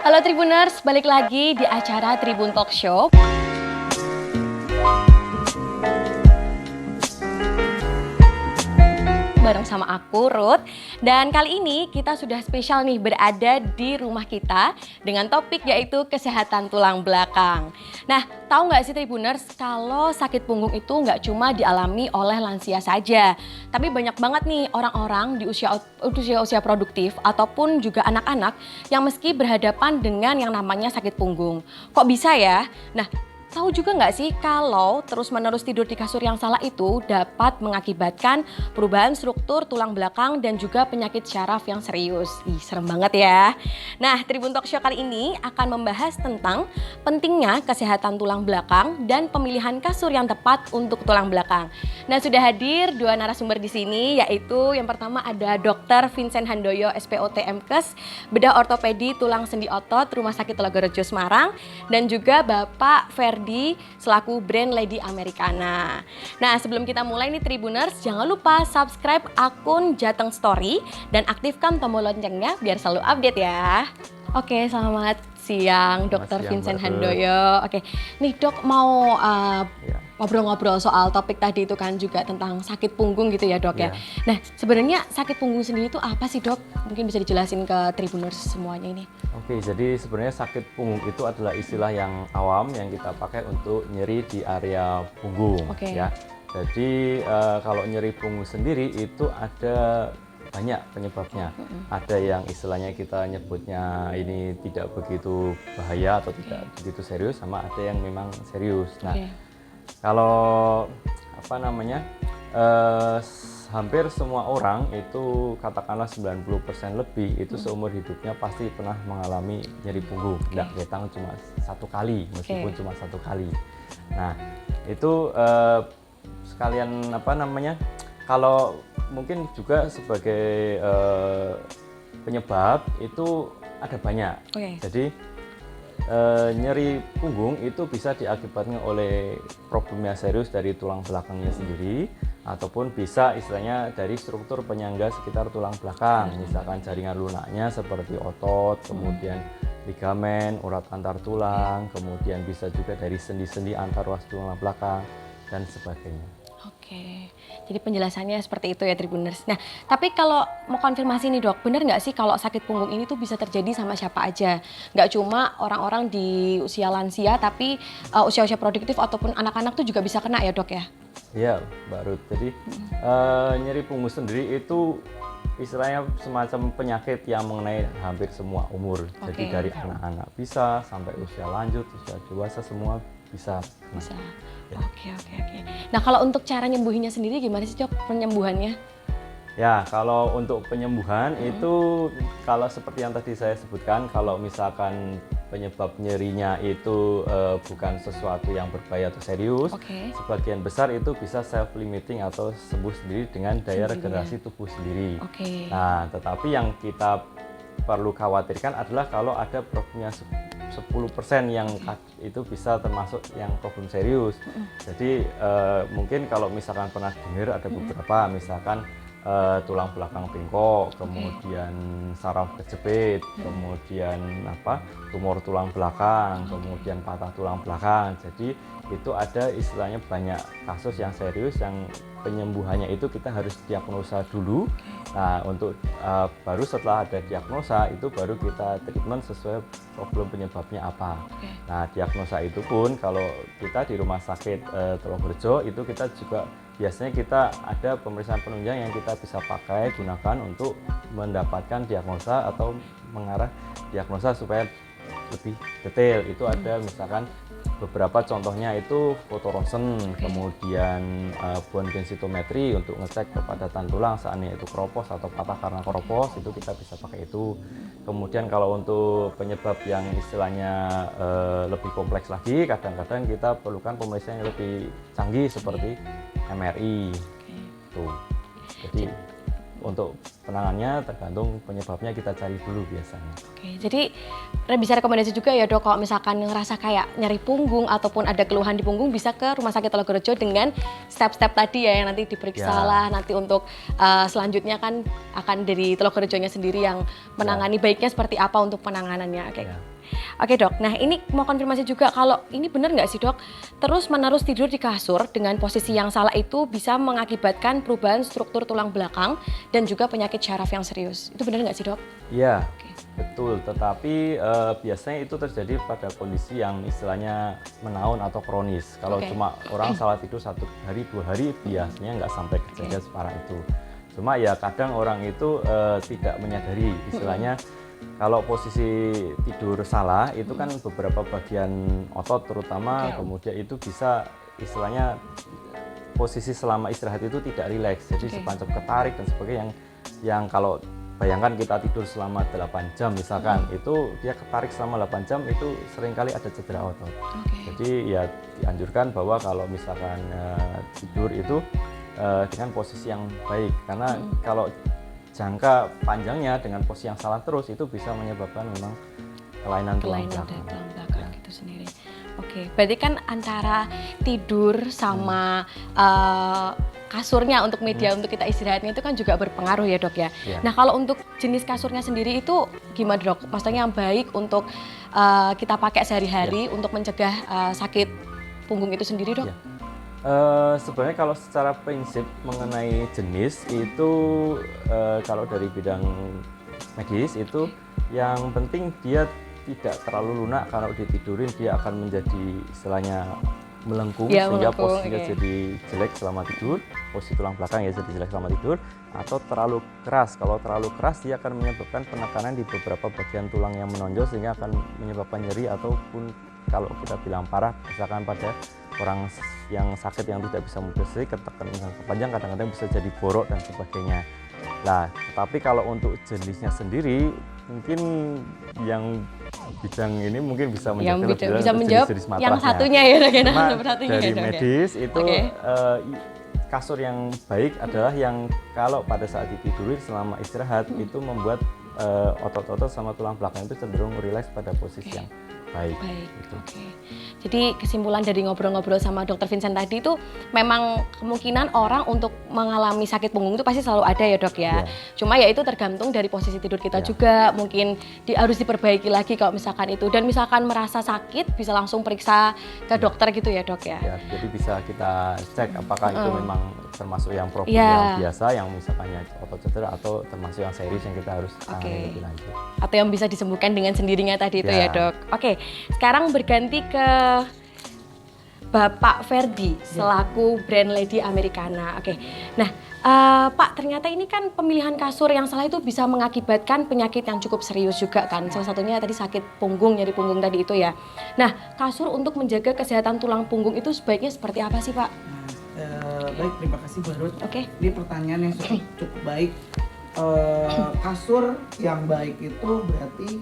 Halo Tribuners, balik lagi di acara Tribun Talk Show. Bareng sama aku, Ruth. Dan kali ini kita sudah spesial nih berada di rumah kita dengan topik yaitu kesehatan tulang belakang. Nah, tahu nggak sih Tribuners, kalau sakit punggung itu nggak cuma dialami oleh lansia saja. Tapi banyak banget nih orang-orang di usia produktif ataupun juga anak-anak yang meski berhadapan dengan yang namanya sakit punggung. Kok bisa ya? Nah, tahu juga nggak sih kalau terus-menerus tidur di kasur yang salah itu dapat mengakibatkan perubahan struktur tulang belakang dan juga penyakit syaraf yang serius. Ih, serem banget ya. Nah, Tribun Talk Show kali ini akan membahas tentang pentingnya kesehatan tulang belakang dan pemilihan kasur yang tepat untuk tulang belakang. Nah, sudah hadir dua narasumber di sini, yaitu yang pertama ada Dr. Vincent Handoyo, SPOT MKes, bedah ortopedi tulang sendi otot, Rumah Sakit Telogorejo Semarang, dan juga Bapak Ferdi selaku brand Lady Americana. Nah, sebelum kita mulai nih Tribuners, jangan lupa subscribe akun Jateng Story dan aktifkan tombol loncengnya biar selalu update ya. Oke, selamat siang Dr. Vincent Handoyo. Oke, nih Dok mau ngobrol-ngobrol soal topik tadi itu kan juga tentang sakit punggung gitu ya Dok ya. Nah, sebenarnya sakit punggung sendiri itu apa sih Dok? Mungkin bisa dijelasin ke Tribuners semuanya ini. Oke, jadi sebenarnya sakit punggung itu adalah istilah yang awam yang kita pakai untuk nyeri di area punggung. Ya. Jadi kalau nyeri punggung sendiri itu ada banyak penyebabnya. Ada yang istilahnya kita nyebutnya ini tidak begitu bahaya atau tidak begitu serius, sama ada yang memang serius. Nah, kalau apa namanya hampir semua orang itu katakanlah 90% lebih itu seumur hidupnya pasti pernah mengalami nyeri punggung. Nggak ketang cuma satu kali, meskipun cuma satu kali. Nah, itu sekalian apa namanya, kalau mungkin juga sebagai penyebab itu ada banyak. Jadi nyeri punggung itu bisa diakibatkan oleh problemnya serius dari tulang belakangnya sendiri, ataupun bisa istilahnya dari struktur penyangga sekitar tulang belakang, misalkan jaringan lunaknya seperti otot, kemudian ligamen, urat antar tulang, kemudian bisa juga dari sendi-sendi antar ruas tulang belakang dan sebagainya. Oke, jadi penjelasannya seperti itu ya Tribuners. Nah, tapi kalau mau konfirmasi nih Dok, benar nggak sih kalau sakit punggung ini tuh bisa terjadi sama siapa aja? Nggak cuma orang-orang di usia lansia, tapi usia-usia produktif ataupun anak-anak tuh juga bisa kena ya Dok ya? Iya, Mbak Ruth. Jadi nyeri punggung sendiri itu istilahnya semacam penyakit yang mengenai hampir semua umur. Jadi dari anak-anak bisa sampai usia lanjut, usia dewasa semua bisa. Bisa. Oke. Nah, kalau untuk cara nyembuhinnya sendiri gimana sih Dok penyembuhannya? Ya, kalau untuk penyembuhan itu kalau seperti yang tadi saya sebutkan, kalau misalkan penyebab nyerinya itu bukan sesuatu yang berbahaya atau serius, sebagian besar itu bisa self-limiting atau sembuh sendiri dengan daya regenerasi tubuh sendiri. Nah, tetapi yang kita perlu khawatirkan adalah kalau ada problemnya 10% yang itu bisa termasuk yang problem serius. Jadi mungkin kalau misalkan pernah dengar ada beberapa, misalkan tulang belakang bengkok, kemudian saraf kejepit, kemudian tumor tulang belakang, kemudian patah tulang belakang. Jadi itu ada istilahnya banyak kasus yang serius yang penyembuhannya itu kita harus diagnosa dulu. Nah, untuk baru setelah ada diagnosa itu baru kita treatment sesuai problem penyebabnya apa. Nah, diagnosa itu pun kalau kita di Rumah Sakit Telogorejo itu kita juga biasanya kita ada pemeriksaan penunjang yang kita bisa pakai gunakan untuk mendapatkan diagnosa atau mengarah diagnosa supaya lebih detail. Itu ada misalkan beberapa contohnya itu foto ronsen, kemudian bone densitometry untuk ngecek kepadatan tulang seandainya itu keropos atau patah karena keropos, itu kita bisa pakai itu. Kemudian kalau untuk penyebab yang istilahnya lebih kompleks lagi, kadang-kadang kita perlukan pemeriksaan yang lebih canggih seperti MRI. Tuh. Jadi untuk penanganannya tergantung penyebabnya kita cari dulu biasanya. Oke, jadi bisa rekomendasi juga ya dok, kalau misalkan ngerasa kayak nyeri punggung ataupun ada keluhan di punggung bisa ke Rumah Sakit Telogorejo dengan step-step tadi ya, yang nanti diperiksa lah, nanti untuk selanjutnya kan akan dari Telogorejonya sendiri yang menangani baiknya seperti apa untuk penanganannya. Oke. Oke dok, nah ini mau konfirmasi juga kalau ini benar nggak sih dok, terus menerus tidur di kasur dengan posisi yang salah itu bisa mengakibatkan perubahan struktur tulang belakang dan juga penyakit syaraf yang serius. Itu benar nggak sih dok? Iya, betul. Tetapi biasanya itu terjadi pada kondisi yang istilahnya menaun atau kronis. Kalau cuma orang salah tidur 1 hari 2 hari biasanya nggak sampai kejadian separah itu. Cuma ya kadang orang itu tidak menyadari istilahnya. Kalau posisi tidur salah itu kan beberapa bagian otot terutama kemudian itu bisa istilahnya posisi selama istirahat itu tidak rileks, jadi semacam ketarik dan sebagainya yang kalau bayangkan kita tidur selama 8 jam misalkan itu dia ketarik selama 8 jam itu seringkali ada cedera otot. Jadi ya dianjurkan bahwa kalau misalkan tidur itu dengan posisi yang baik karena kalau jangka panjangnya dengan posisi yang salah terus itu bisa menyebabkan memang kelainan tulang belakang gitu sendiri. Oke, berarti kan antara tidur sama kasurnya untuk media untuk kita istirahatnya itu kan juga berpengaruh ya dok ya. Nah kalau untuk jenis kasurnya sendiri itu gimana dok? Maksudnya yang baik untuk kita pakai sehari-hari untuk mencegah sakit punggung itu sendiri dok? Sebenarnya kalau secara prinsip mengenai jenis itu kalau dari bidang medis itu yang penting dia tidak terlalu lunak, kalau ditidurin dia akan menjadi istilahnya melengkung sehingga posisinya jadi jelek selama tidur, posisi tulang belakang ya jadi jelek selama tidur, atau terlalu keras. Kalau terlalu keras dia akan menyebabkan penekanan di beberapa bagian tulang yang menonjol sehingga akan menyebabkan nyeri ataupun kalau kita bilang parah misalkan pada orang yang sakit yang tidak bisa berdiri ketekan panjang kadang-kadang bisa jadi borok dan sebagainya. Nah, tetapi kalau untuk jenisnya sendiri mungkin yang bidang ini mungkin bisa menjawab jenis yang satunya ya dari medis itu kasur yang baik adalah yang kalau pada saat ditiduri selama istirahat itu membuat otot-otot sama tulang belakang itu cenderung rileks pada posisi yang baik. Gitu. Jadi kesimpulan dari ngobrol-ngobrol sama Dr. Vincent tadi itu memang kemungkinan orang untuk mengalami sakit punggung itu pasti selalu ada ya dok ya. Cuma ya itu tergantung dari posisi tidur kita juga, mungkin harus diperbaiki lagi kalau misalkan itu. Dan misalkan merasa sakit bisa langsung periksa ke dokter gitu ya dok ya. Jadi bisa kita cek apakah itu memang termasuk yang problem yang biasa, yang misalkannya otot cedera atau termasuk yang serius yang kita harus tangani lebih lanjut. Atau yang bisa disembuhkan dengan sendirinya tadi itu ya dok. Oke, sekarang berganti ke Bapak Ferdi selaku brand lady Americana. Oke, nah Pak ternyata ini kan pemilihan kasur yang salah itu bisa mengakibatkan penyakit yang cukup serius juga kan. Salah satunya tadi sakit punggung, nyeri punggung tadi itu ya. Nah kasur untuk menjaga kesehatan tulang punggung itu sebaiknya seperti apa sih Pak? Baik, terima kasih Mbak Ruth. Ini pertanyaan yang cukup baik. Kasur yang baik itu berarti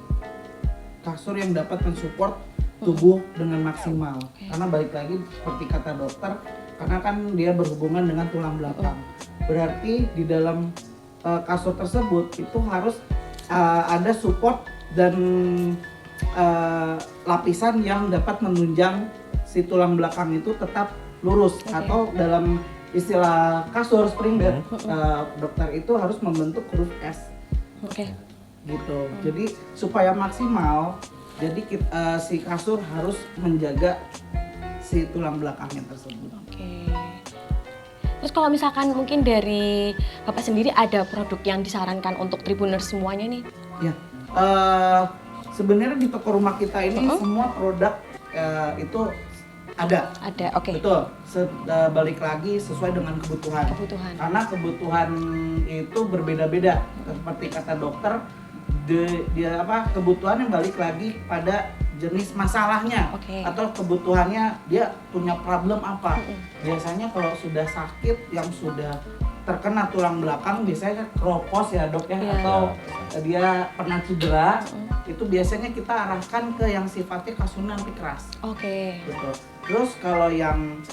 kasur yang dapat mensupport tubuh dengan maksimal. Karena balik lagi seperti kata dokter, karena kan dia berhubungan dengan tulang belakang. Berarti di dalam kasur tersebut itu harus ada support dan lapisan yang dapat menunjang si tulang belakang itu tetap lurus atau dalam istilah kasur spring bed dokter itu harus membentuk huruf S. Gitu. Jadi supaya maksimal, jadi si kasur harus menjaga si tulang belakangnya tersebut. Terus kalau misalkan mungkin dari Bapak sendiri ada produk yang disarankan untuk Tribuners semuanya nih? Ya, sebenarnya di toko rumah kita ini semua produk itu ada. Betul. Balik lagi sesuai dengan kebutuhan. Karena kebutuhan itu berbeda-beda. Seperti kata dokter, kebutuhan yang balik lagi pada jenis masalahnya atau kebutuhannya dia punya problem apa. Biasanya kalau sudah sakit yang sudah terkena tulang belakang biasanya kropos ya dok ya, atau dia pernah cedera, itu biasanya kita arahkan ke yang sifatnya kasurnya lebih keras. Betul. Terus kalau yang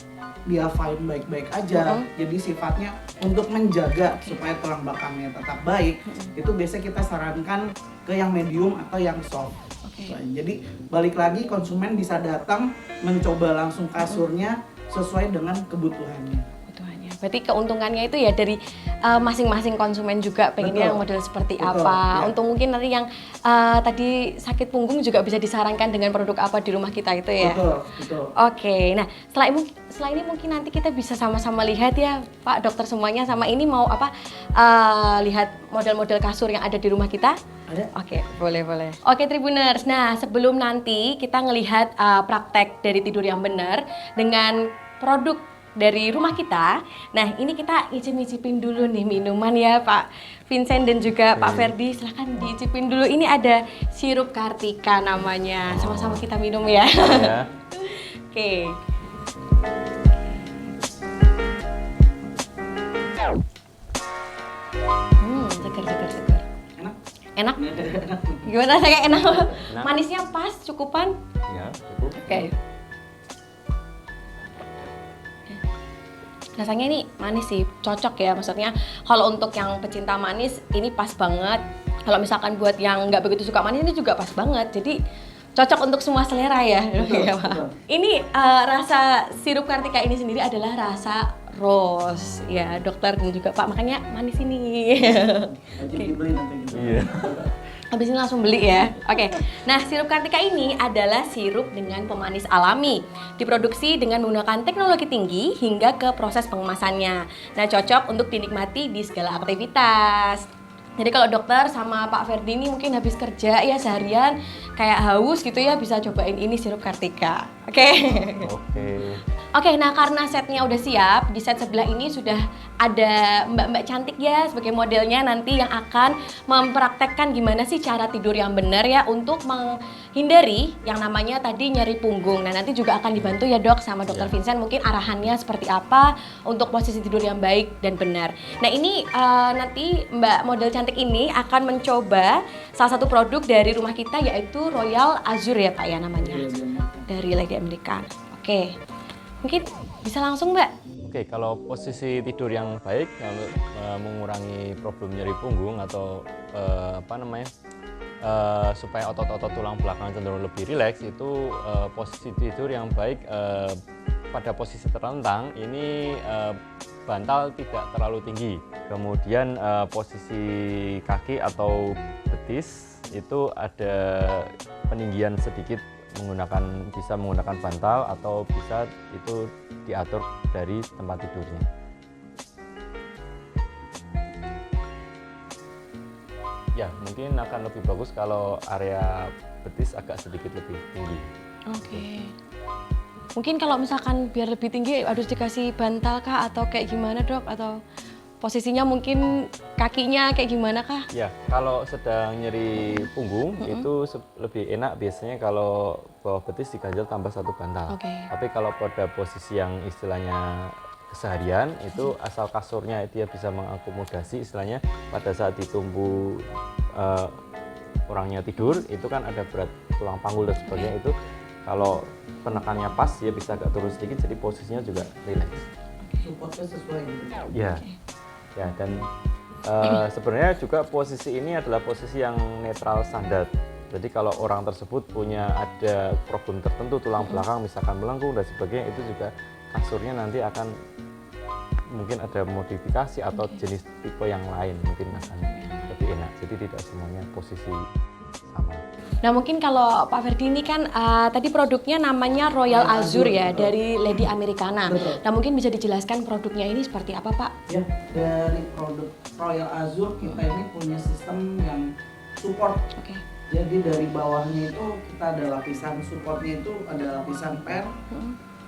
dia fine baik-baik aja, jadi sifatnya untuk menjaga supaya tulang belakangnya tetap baik, itu biasanya kita sarankan ke yang medium atau yang soft. Nah, jadi balik lagi konsumen bisa datang mencoba langsung kasurnya sesuai dengan kebutuhannya. Berarti keuntungannya itu ya dari masing-masing konsumen juga pengennya yang model seperti apa. Ya. Untuk mungkin nanti yang tadi sakit punggung juga bisa disarankan dengan produk apa di rumah kita itu ya. Betul. Oke, nah setelah ini mungkin nanti kita bisa sama-sama lihat ya Pak Dokter semuanya, sama ini mau apa lihat model-model kasur yang ada di rumah kita. Ada? Oke, boleh. Oke Tribuners, nah sebelum nanti kita ngelihat praktek dari tidur yang benar dengan produk dari rumah kita, nah ini kita icip-icipin dulu nih minuman ya Pak Vincent dan juga Pak Ferdi, silahkan diicipin dulu. Ini ada sirup Kartika namanya, sama-sama kita minum ya. Ya. Oke. Segar. Enak? Gimana saya enak? Manisnya pas, cukupan? Ya, cukup. Oke. Rasanya ini manis sih, cocok ya, maksudnya kalau untuk yang pecinta manis ini pas banget. Kalau misalkan buat yang nggak begitu suka manis ini juga pas banget, jadi cocok untuk semua selera ya. Betul. Ini rasa sirup Kartika ini sendiri adalah rasa rose ya dokter dan juga Pak, makanya manis ini. Dibeli nanti. Iya. Habis ini langsung beli ya. Oke. Nah, sirup Kartika ini adalah sirup dengan pemanis alami. Diproduksi dengan menggunakan teknologi tinggi hingga ke proses pengemasannya. Nah, cocok untuk dinikmati di segala aktivitas. Jadi kalau dokter sama Pak Ferdi ini mungkin habis kerja ya seharian kayak haus gitu ya, bisa cobain ini sirup Kartika. Oke. Oke, nah karena setnya udah siap, di set sebelah ini sudah ada mbak-mbak cantik ya sebagai modelnya nanti yang akan mempraktekkan gimana sih cara tidur yang benar ya untuk menghindari yang namanya tadi nyeri punggung. Nah nanti juga akan dibantu ya dok sama dokter Vincent mungkin arahannya seperti apa untuk posisi tidur yang baik dan benar. Nah ini nanti mbak model cantik ini akan mencoba salah satu produk dari rumah kita yaitu Royal Azure ya Pak ya namanya. Dari Lady American. Oke. Mungkin bisa langsung Mbak. Oke, kalau posisi tidur yang baik kalau mengurangi problem nyeri punggung atau supaya otot-otot tulang belakang cenderung lebih rileks, itu posisi tidur yang baik pada posisi terlentang ini bantal tidak terlalu tinggi. Kemudian posisi kaki atau betis itu ada peninggian sedikit bisa menggunakan bantal atau bisa itu diatur dari tempat tidurnya. Ya, mungkin akan lebih bagus kalau area betis agak sedikit lebih tinggi. Oke. Mungkin kalau misalkan biar lebih tinggi harus dikasih bantal kah atau kayak gimana dok? Atau posisinya mungkin kakinya kayak gimana kah? Ya, kalau sedang nyeri punggung itu lebih enak biasanya kalau bawah betis diganjel tambah satu bantal. Tapi kalau pada posisi yang istilahnya keseharian itu asal kasurnya dia bisa mengakomodasi istilahnya pada saat ditumpu orangnya tidur itu kan ada berat tulang panggul dan sebagainya itu kalau penekannya pas dia bisa agak turun sedikit jadi posisinya juga rileks. Supportnya sesuai gitu. Ya dan sebenarnya juga posisi ini adalah posisi yang netral standar. Jadi kalau orang tersebut punya ada problem tertentu tulang belakang misalkan melengkung dan sebagainya itu juga kasurnya nanti akan mungkin ada modifikasi atau jenis tipe yang lain mungkin akan lebih enak. Jadi tidak semuanya posisi sama. Nah mungkin kalau Pak Ferdi ini kan tadi produknya namanya Royal Azure ya dari Lady Americana. Nah mungkin bisa dijelaskan produknya ini seperti apa Pak? Ya, dari produk Royal Azure kita ini punya sistem yang support. Jadi dari bawahnya itu kita ada lapisan supportnya itu ada lapisan per,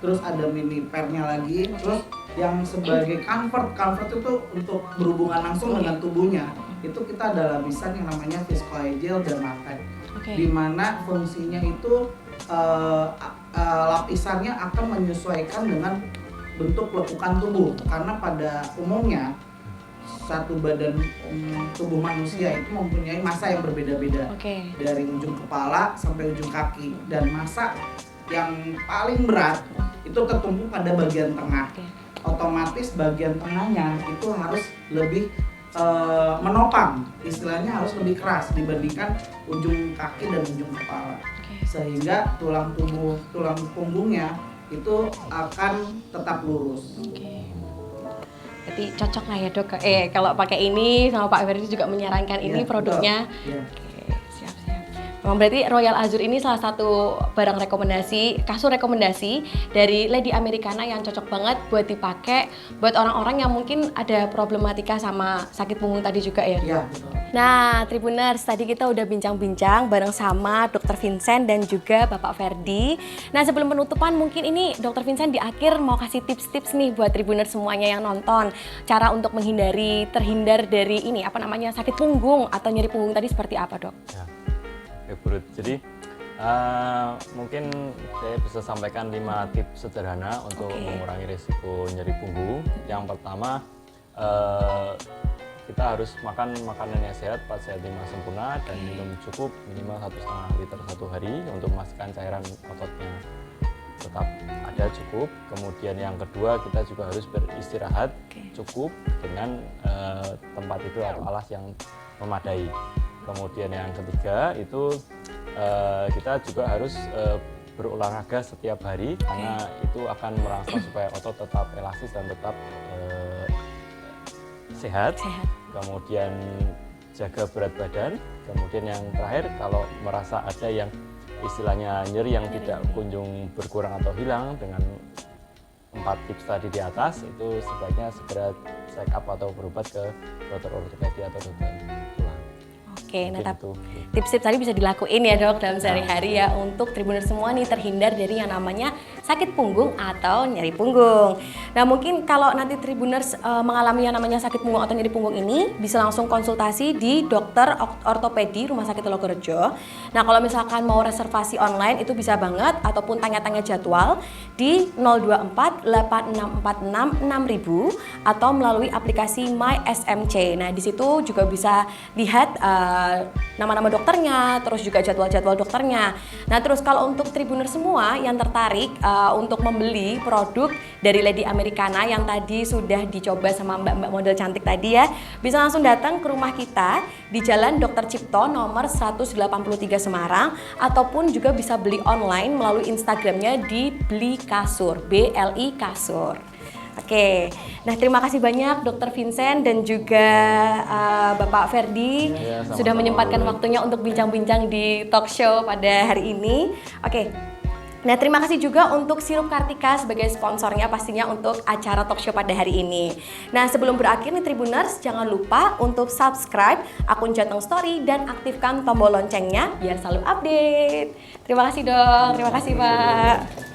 terus ada mini pernya lagi, terus yang sebagai comfort itu untuk berhubungan langsung dengan tubuhnya itu kita ada lapisan yang namanya viscoid gel dan matte. Di mana fungsinya itu lapisannya akan menyesuaikan dengan bentuk lekukan tubuh karena pada umumnya satu badan tubuh manusia itu mempunyai massa yang berbeda-beda dari ujung kepala sampai ujung kaki dan massa yang paling berat itu tertumpu pada bagian tengah. Oke. Otomatis bagian tengahnya itu harus lebih menopang, istilahnya harus lebih keras dibandingkan ujung kaki dan ujung kepala. Sehingga tulang punggungnya itu akan tetap lurus. Oke. Berarti cocok lah ya dok. Kalau pakai ini sama Pak Ferdi juga menyarankan ini Iya, produknya. betul. Iya. Oke, siap-siap. Memang berarti Royal Azure ini salah satu barang rekomendasi, kasur rekomendasi dari Lady Americana yang cocok banget buat dipakai buat orang-orang yang mungkin ada problematika sama sakit punggung tadi juga ya. Iya, betul. Nah, Tribuners, tadi kita udah bincang-bincang bareng sama Dr. Vincent dan juga Bapak Ferdi. Nah, sebelum penutupan mungkin ini Dr. Vincent di akhir mau kasih tips-tips nih buat Tribuners semuanya yang nonton. Cara untuk terhindar dari ini, sakit punggung atau nyeri punggung tadi seperti apa, Dok? Ya. Oke, Bu Ruth. Jadi mungkin saya bisa sampaikan 5 tips sederhana untuk mengurangi risiko nyeri punggung. Yang pertama, kita harus makan makanan yang sehat, 4 sehat 5 sempurna, dan minum cukup minimal 1,5 liter satu hari untuk memastikan cairan ototnya tetap ada cukup. Kemudian yang kedua, kita juga harus beristirahat cukup dengan tempat tidur atau alas yang memadai. Kemudian yang ketiga itu kita juga harus berolahraga setiap hari karena itu akan merangsang supaya otot tetap elastis dan tetap sehat. Kemudian jaga berat badan. Kemudian yang terakhir, kalau merasa ada yang istilahnya nyeri yang tidak kunjung berkurang atau hilang dengan 4 tips tadi di atas, itu sebaiknya segera check up atau berobat ke dokter ortopedi atau dokter tulang. Oke, nah tips-tips tadi bisa dilakuin ya dok dalam sehari-hari ya untuk Tribuners semua nih terhindar dari yang namanya sakit punggung atau nyeri punggung. Nah mungkin kalau nanti Tribuners mengalami yang namanya sakit punggung atau nyeri punggung ini bisa langsung konsultasi di dokter ortopedi Rumah Sakit Logorejo. Nah kalau misalkan mau reservasi online itu bisa banget ataupun tanya-tanya jadwal di 024 8646 6000 atau melalui aplikasi My SMC. Nah di situ juga bisa lihat nama-nama dokternya, terus juga jadwal-jadwal dokternya. Nah terus kalau untuk Tribuners semua yang tertarik untuk membeli produk dari Lady Americana yang tadi sudah dicoba sama mbak-mbak model cantik tadi ya, bisa langsung datang ke rumah kita di Jalan Dr. Cipto nomor 183 Semarang, ataupun juga bisa beli online melalui Instagramnya di Beli Kasur, BLI Kasur. Oke, nah terima kasih banyak Dr. Vincent dan juga Bapak Ferdi sudah menyempatkan waktunya untuk bincang-bincang di talk show pada hari ini. Oke, nah terima kasih juga untuk Sirup Kartika sebagai sponsornya pastinya untuk acara talk show pada hari ini. Nah sebelum berakhir nih Tribuners, jangan lupa untuk subscribe akun Jateng Story dan aktifkan tombol loncengnya biar selalu update. Terima kasih dok, terima kasih Pak.